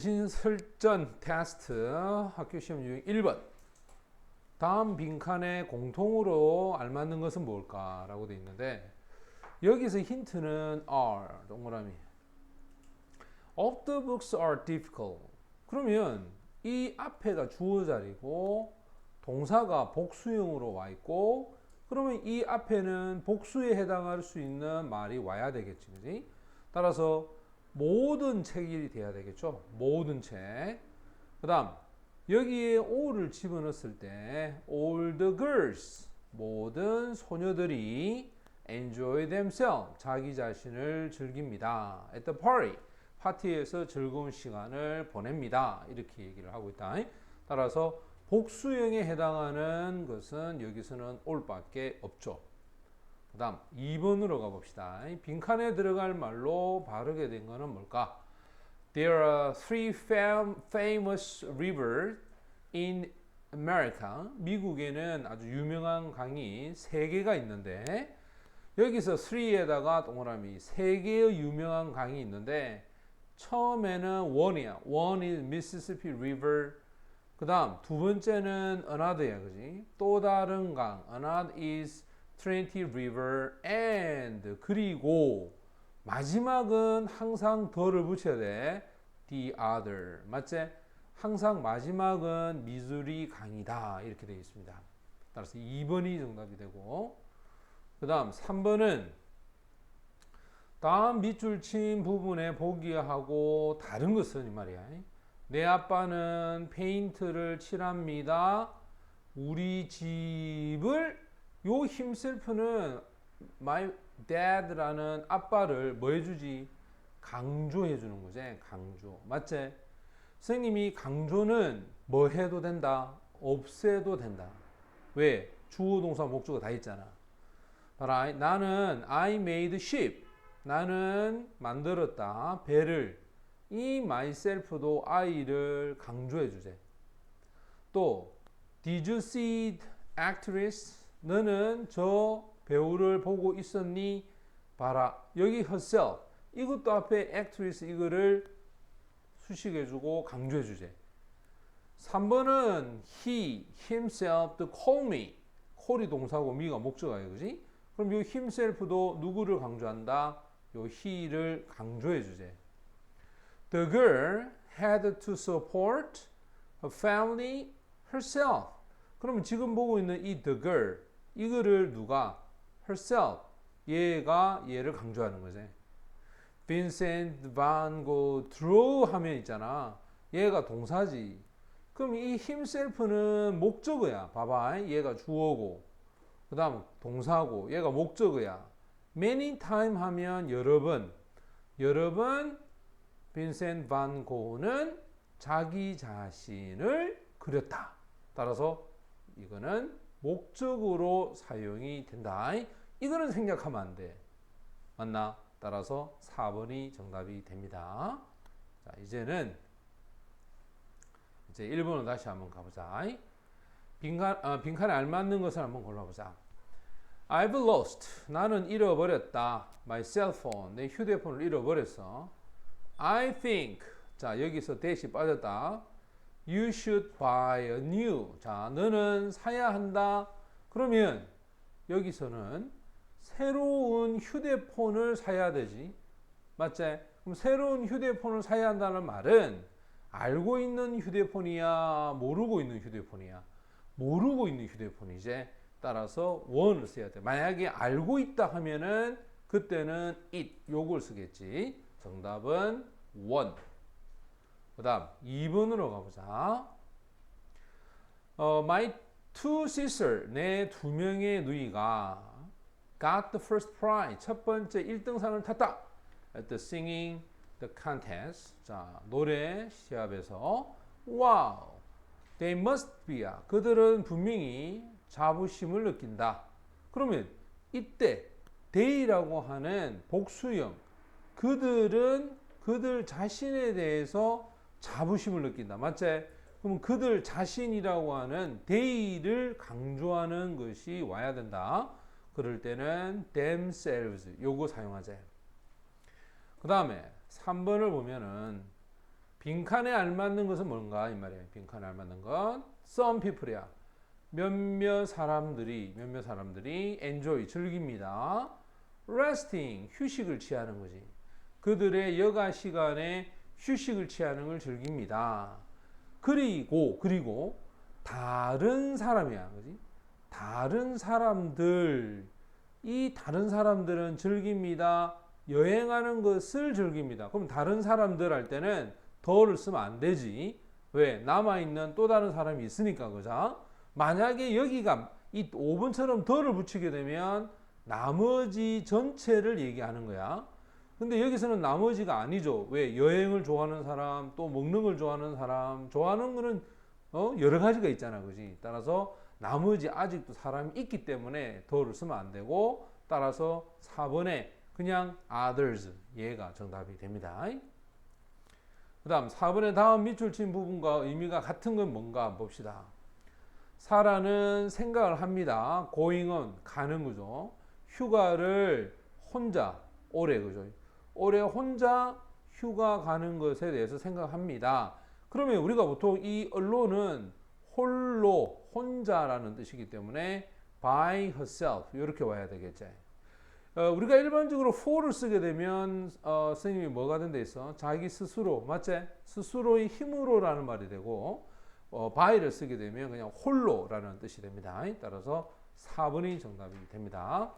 신설전 테스트 학교 시험 중 1번. 다음 빈칸에 공통으로 알맞는 것은 뭘까? 라고 되어 있는데 여기서 힌트는 are 동그라미 of the books are difficult. 그러면 이 앞에가 주어 자리고 동사가 복수형으로 와 있고 그러면 이 앞에는 복수에 해당할 수 있는 말이 와야 되겠지. 그지? 따라서 모든 책이 돼야 되겠죠. 모든 책. 그 다음 여기에 all을 집어넣었을 때 all the girls 모든 소녀들이 enjoy themselves 자기 자신을 즐깁니다. at the party 파티에서 즐거운 시간을 보냅니다. 이렇게 얘기를 하고 있다. 따라서 복수형에 해당하는 것은 여기서는 all밖에 없죠. 그 다음 2번으로 가봅시다. 빈칸에 들어갈 말로 바르게 된 거는 뭘까? There are three famous rivers in America. 미국에는 아주 유명한 강이 3개가 있는데 여기서 3에다가 동그라미 3개의 유명한 강이 있는데 처음에는 one이야. one is Mississippi River. 그 다음 두 번째는 another야. 그지? 또 다른 강. Another is Trinity River and 그리고 마지막은 항상 더를 붙여야 돼. The other. 맞지? 항상 마지막은 미주리 강이다. 이렇게 되어 있습니다. 따라서 2번이 정답이 되고 그 다음 3번은 다음 밑줄 친 부분에 보기하고 다른 것은 이 말이야. 내 아빠는 페인트를 칠합니다. 우리 집을 요 힘셀프는 my dad라는 아빠를 뭐 해주지? 강조해 주는 거지. 강조. 맞지? 선생님이 강조는 뭐 해도 된다? 없애도 된다. 왜? 주어 동사 목적어 다 있잖아. 봐라. 나는 I made ship. 나는 만들었다. 배를. 이 myself도 I를 강조해 주제. 또 Did you see actress? 너는 저 배우를 보고 있었니? 봐라. 여기 herself. 이것도 앞에 actress 이거를 수식해주고 강조해주제. 3번은 he, himself, to call me. call이 동사고 me가 목적어예요. 그지? 그럼 이 himself도 누구를 강조한다? 요 he를 강조해주제. The girl had to support her family herself. 그러면 지금 보고 있는 이 the girl 이거를 누가? herself. 얘를 강조하는 거지. Vincent van Gogh drew 하면 있잖아. 얘가 동사지. 그럼 이 himself는 목적어야. 봐봐. 얘가 주어고 그 다음 동사고 얘가 목적어야. many time 하면 여러 번. 여러 번 빈센트 반 고흐는 자기 자신을 그렸다. 따라서 이거는 목적으로 사용이 된다. 이거는 생략하면 안 돼. 맞나? 따라서 4번이 정답이 됩니다. 자, 이제 1번으로 다시 한번 가보자. 빈칸에 알맞는 것을 한번 골라보자. I've lost. 나는 잃어버렸다. My cell phone. 내 휴대폰을 잃어버렸어. I think. 자, 여기서 대시 빠졌다. You should buy a new. 자, 너는 사야 한다. 그러면 여기서는 새로운 휴대폰을 사야 되지. 맞지? 그럼 새로운 휴대폰을 사야 한다는 말은 알고 있는 휴대폰이야? 모르고 있는 휴대폰이야? 모르고 있는 휴대폰이지. 따라서 one을 써야 돼. 만약에 알고 있다 하면은 그때는 it 요걸 쓰겠지. 정답은 one. 그 다음 2번으로 가보자. My two sisters, 내 2명의 누이가 got the first prize, 첫 번째 1등상을 탔다. At the singing the contest. 자, 노래 시합에서 wow, they must be야. 그들은 분명히 자부심을 느낀다. 그러면 이때 they라고 하는 복수형 그들 자신에 대해서 자부심을 느낀다. 맞지? 그럼 그들 자신이라고 하는 they를 강조하는 것이 와야 된다. 그럴 때는 themselves 요거 사용하자. 그 다음에 3번을 보면은 빈칸에 알맞는 것은 뭔가 이 말이에요. 빈칸에 알맞는 건 some people이야. 몇몇 사람들이 enjoy 즐깁니다. resting 휴식을 취하는 거지. 그들의 여가 시간에 휴식을 취하는 걸 즐깁니다. 그리고 다른 사람이야, 그지? 다른 사람들, 이 다른 사람들은 즐깁니다. 여행하는 것을 즐깁니다. 그럼 다른 사람들 할 때는 더를 쓰면 안 되지. 왜? 남아있는 또 다른 사람이 있으니까, 그죠? 만약에 여기가 이 5번처럼 더를 붙이게 되면 나머지 전체를 얘기하는 거야. 근데 여기서는 나머지가 아니죠. 왜? 여행을 좋아하는 사람, 또 먹는 걸 좋아하는 사람, 좋아하는 거는 여러 가지가 있잖아, 그지? 따라서 나머지 아직도 사람이 있기 때문에 더를 쓰면 안 되고, 따라서 4번에 그냥 others 얘가 정답이 됩니다. 그 다음 4번의 다음 밑줄 친 부분과 의미가 같은 건 뭔가 봅시다. 사라는 생각을 합니다. going on 가는 거죠. 휴가를 혼자 올해 그죠. 올해 혼자 휴가 가는 것에 대해서 생각합니다. 그러면 우리가 보통 이 allone은 홀로 혼자라는 뜻이기 때문에 by herself 이렇게 와야 되겠지. 우리가 일반적으로 for를 쓰게 되면 선생님이 뭐가 된 데 있어? 자기 스스로 맞지? 스스로의 힘으로라는 말이 되고 by를 쓰게 되면 그냥 홀로라는 뜻이 됩니다. 따라서 4번이 정답이 됩니다.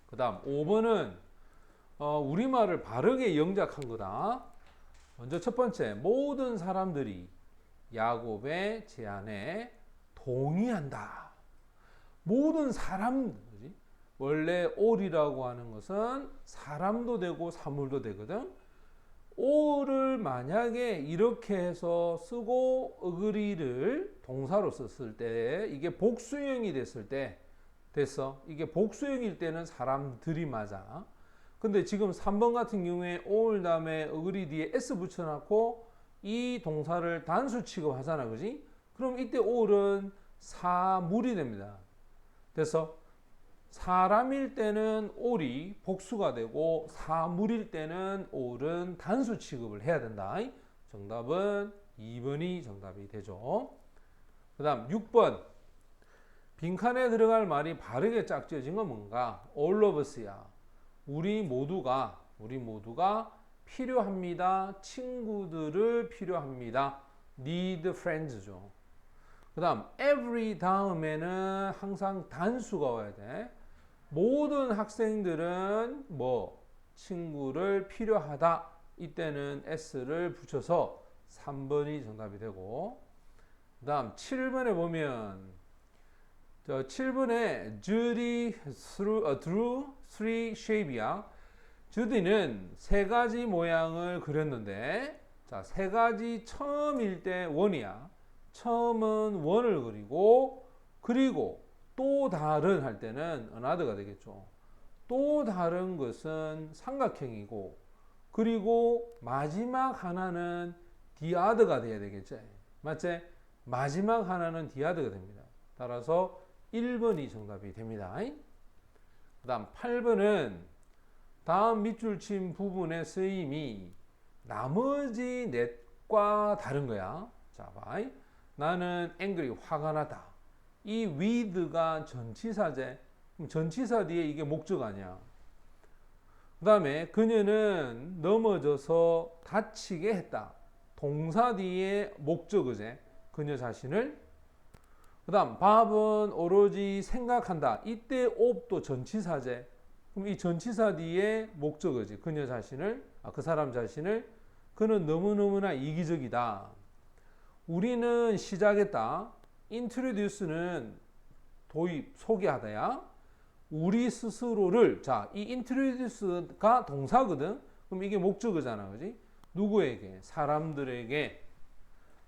그 다음 5번은 우리말을 바르게 영작한 거다. 먼저 첫 번째, 모든 사람들이 야곱의 제안에 동의한다. 모든 사람, 원래 all이라고 하는 것은 사람도 되고 사물도 되거든. all을 만약에 이렇게 해서 쓰고 agree를 동사로 썼을 때 이게 복수형이 됐을 때 됐어. 이게 복수형일 때는 사람들이 맞아. 근데 지금 3번 같은 경우에 all 다음에 agree 뒤에 s 붙여놓고 이 동사를 단수 취급하잖아, 그지? 그럼 이때 all은 사물이 됩니다. 됐어? 사람일 때는 all이 복수가 되고 사물일 때는 all은 단수 취급을 해야 된다. 정답은 2번이 정답이 되죠. 그 다음 6번 빈칸에 들어갈 말이 바르게 짝지어진 건 뭔가? all of us야. 우리 모두가 필요합니다. 친구들을 필요합니다. need friends죠. 그 다음 every 다음에는 항상 단수가 와야 돼. 모든 학생들은 친구를 필요하다. 이때는 s를 붙여서 3번이 정답이 되고, 그 다음 7번에 보면 7번에 Judy drew three shape이야. 주디는 세 가지 모양을 그렸는데, 자, 세 가지 처음일 때 원이야. 처음은 원을 그리고 또 다른 할 때는 another가 되겠죠. 또 다른 것은 삼각형이고, 그리고 마지막 하나는 the other가 돼야 되겠지. 맞지? 마지막 하나는 the other가 됩니다. 따라서 1번이 정답이 됩니다. 그 다음 8번은 다음 밑줄 친 부분의 쓰임이 나머지 넷과 다른 거야. 자, 봐. 나는 angry, 화가 나다. 이 with가 전치사제. 그럼 전치사 뒤에 이게 목적 아니야. 그 다음에 그녀는 넘어져서 다치게 했다. 동사 뒤에 목적어제. 그녀 자신을. 그 다음 밥은 오로지 생각한다. 이때 of도 전치사제. 그럼 이 전치사 뒤에 목적어지. 그녀 자신을, 그 사람 자신을. 그는 너무너무나 이기적이다. 우리는 시작했다. introduce는 도입, 소개하다야. 우리 스스로를, 자, 이 introduce가 동사거든. 그럼 이게 목적어잖아, 그지? 누구에게? 사람들에게.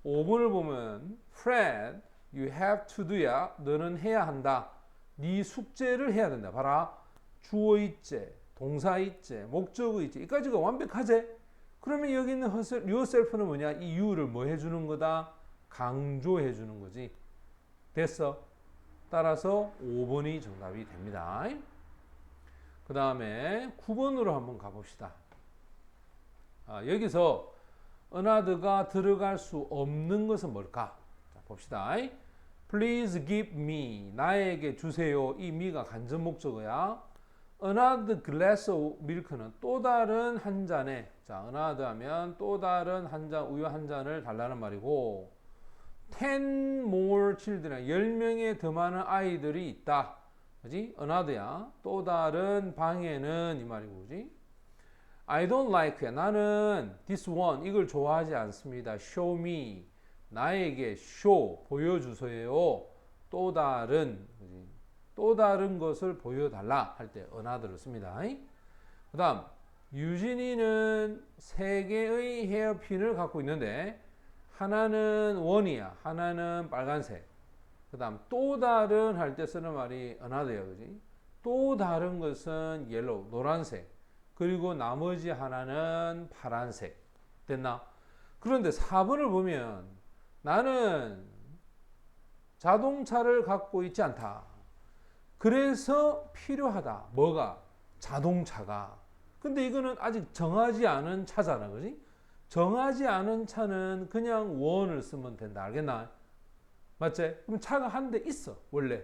5번을 보면 Fred, you have to do야. 너는 해야 한다. 네 숙제를 해야 된다. 봐라. 주어 있제, 동사 있제, 목적어 있제. 이까지가 완벽하제? 그러면 여기 있는 yourself는 뭐냐? 이 you를 뭐 해주는 거다? 강조해 주는 거지. 됐어? 따라서 5번이 정답이 됩니다. 그 다음에 9번으로 한번 가봅시다. 여기서 another가 들어갈 수 없는 것은 뭘까? 자, 봅시다. Please give me. 나에게 주세요. 이 me가 간접 목적어야. Another glass of milk는 또 다른 한 잔에. 자, another 하면 또 다른 한 잔, 우유 한 잔을 달라는 말이고, 10 more children. 10명의 더 많은 아이들이 있다. 그지? another야. 또 다른 방에는 이 말이고, 그지? I don't like. 나는 this one. 이걸 좋아하지 않습니다. Show me. 나에게 show. 보여주세요. 또 다른. 그지? 또 다른 것을 보여달라 할 때 another를 씁니다. 그 다음 유진이는 3개의 헤어핀을 갖고 있는데 하나는 원이야. 하나는 빨간색. 그 다음 또 다른 할 때 쓰는 말이 another야. 그지? 또 다른 것은 yellow, 노란색. 그리고 나머지 하나는 파란색. 됐나? 그런데 4번을 보면 나는 자동차를 갖고 있지 않다. 그래서 필요하다. 뭐가? 자동차가. 근데 이거는 아직 정하지 않은 차잖아. 그지? 정하지 않은 차는 그냥 원을 쓰면 된다. 알겠나? 맞지? 그럼 차가 한 대 있어. 원래.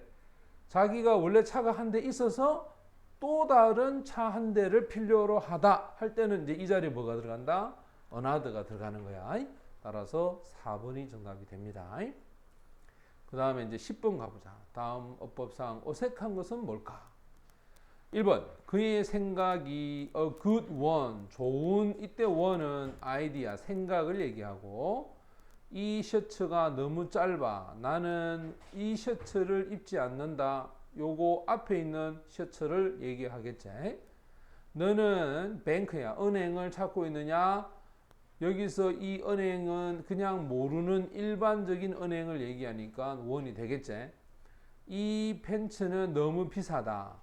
자기가 원래 차가 한 대 있어서 또 다른 차 한 대를 필요로 하다 할 때는 이제 이 자리에 뭐가 들어간다? another가 들어가는 거야. 따라서 4번이 정답이 됩니다. 그 다음에 이제 10번 가보자. 다음 어법상 어색한 것은 뭘까? 1번 그의 생각이 a good one, 좋은. 이때 one은 아이디어, 생각을 얘기하고, 이 셔츠가 너무 짧아. 나는 이 셔츠를 입지 않는다. 요거 앞에 있는 셔츠를 얘기하겠지. 너는 뱅크야, 은행을 찾고 있느냐? 여기서 이 은행은 그냥 모르는 일반적인 은행을 얘기하니까 원이 되겠지. 이 팬츠는 너무 비싸다.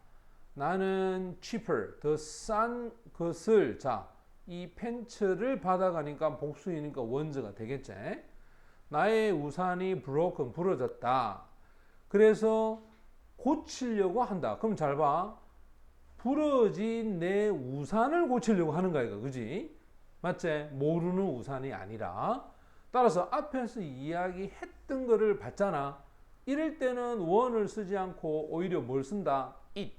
나는 cheaper, 더 싼 것을, 자, 이 팬츠를 받아가니까 복수이니까 원저가 되겠지. 나의 우산이 broken, 부러졌다. 그래서 고치려고 한다. 그럼 잘 봐. 부러진 내 우산을 고치려고 하는 거야, 이거. 그지? 맞지? 모르는 우산이 아니라. 따라서 앞에서 이야기했던 거를 봤잖아. 이럴 때는 원을 쓰지 않고 오히려 뭘 쓴다? it.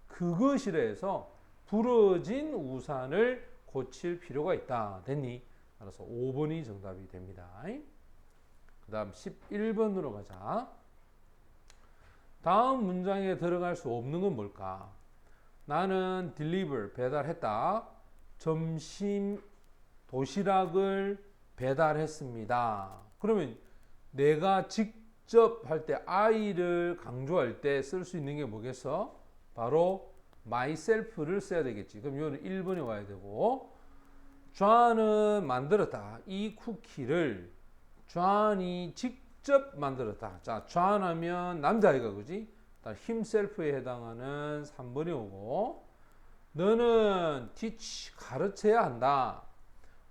그것이라 해서 부러진 우산을 고칠 필요가 있다. 됐니? 따라서 5번이 정답이 됩니다. 그 다음 11번으로 가자. 다음 문장에 들어갈 수 없는 건 뭘까? 나는 deliver, 배달했다. 점심 도시락을 배달했습니다. 그러면 내가 직접 할 때, I를 강조할 때 쓸 수 있는 게 뭐겠어? 바로 myself를 써야 되겠지. 그럼 이거는 1번에 와야 되고, 존은 만들었다. 이 쿠키를 존이 직접 만들었다. 자, 존 하면 남자아이가, 그지? himself에 해당하는 3번이 오고, 너는 teach, 가르쳐야 한다.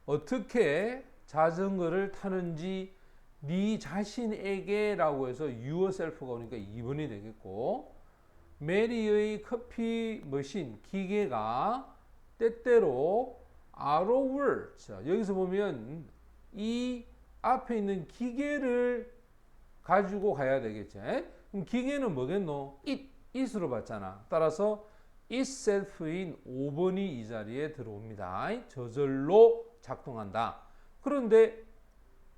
어떻게 자전거를 타는지 네 자신에게 라고 해서 yourself가 오니까 2번이 되겠고, 메리의 커피 머신, 기계가 때때로 RO를, 자, 여기서 보면 이 앞에 있는 기계를 가지고 가야 되겠지. 그럼 기계는 뭐겠노? it으로 봤잖아. 따라서 itself인 5번이 이 자리에 들어옵니다. 저절로 작동한다. 그런데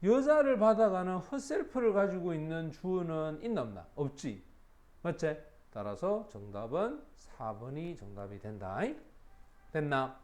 여자를 받아가는 herself를 가지고 있는 주어는 있나 없나? 없지. 맞지? 따라서 정답은 4번이 정답이 된다. 됐나?